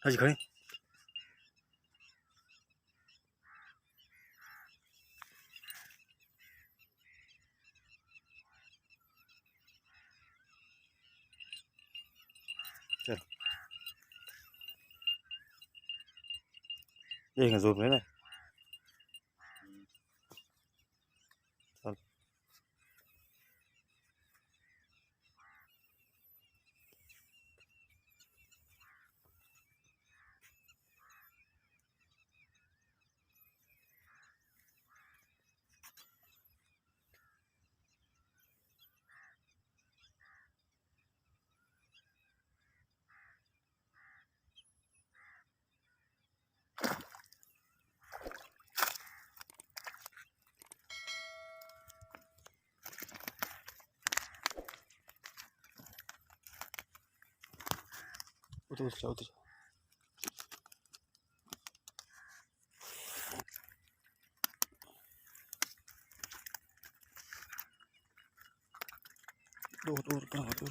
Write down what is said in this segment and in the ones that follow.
आज खड़े चल देखें जोर में ना चल उतर उतर उतर दूर दूर कहाँ दूर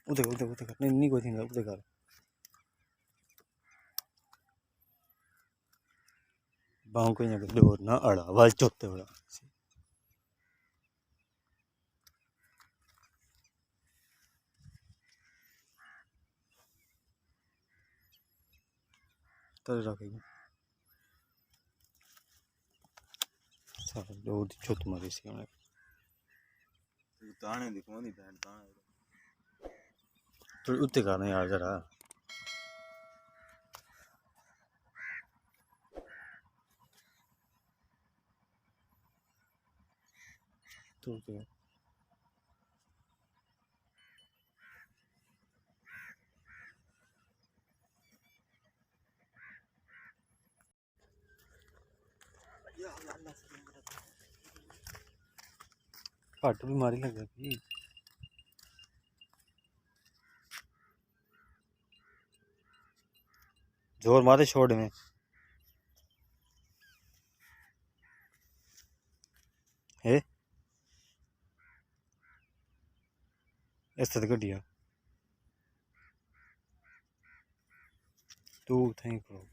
उधर उधर उधर नहीं नहीं कोई नहीं उधर कर बाहु को यहाँ दूर ना अड़ा आवाज चुपते बड़ा तर रखेगा सारा दूर चुत मारी सी हमने ताने दिखो नहीं ताने ताने तो उतने करना यार जरा तो फट बीमारी लग गई जोर मारे छोड़ में है इस तरह गड्डिया तू थैंक करो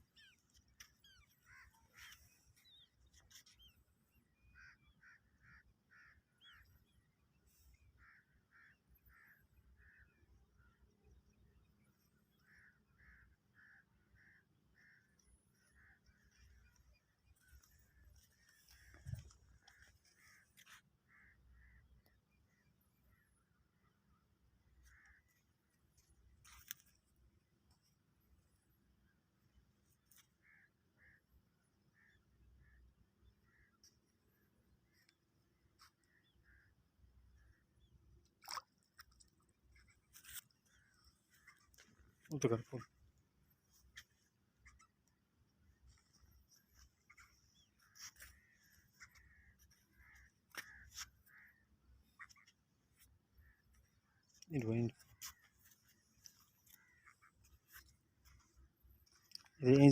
उतर कर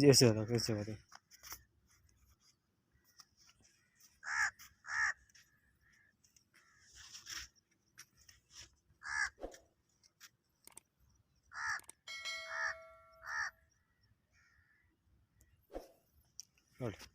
ऐसे वाला कैसे वाले Good.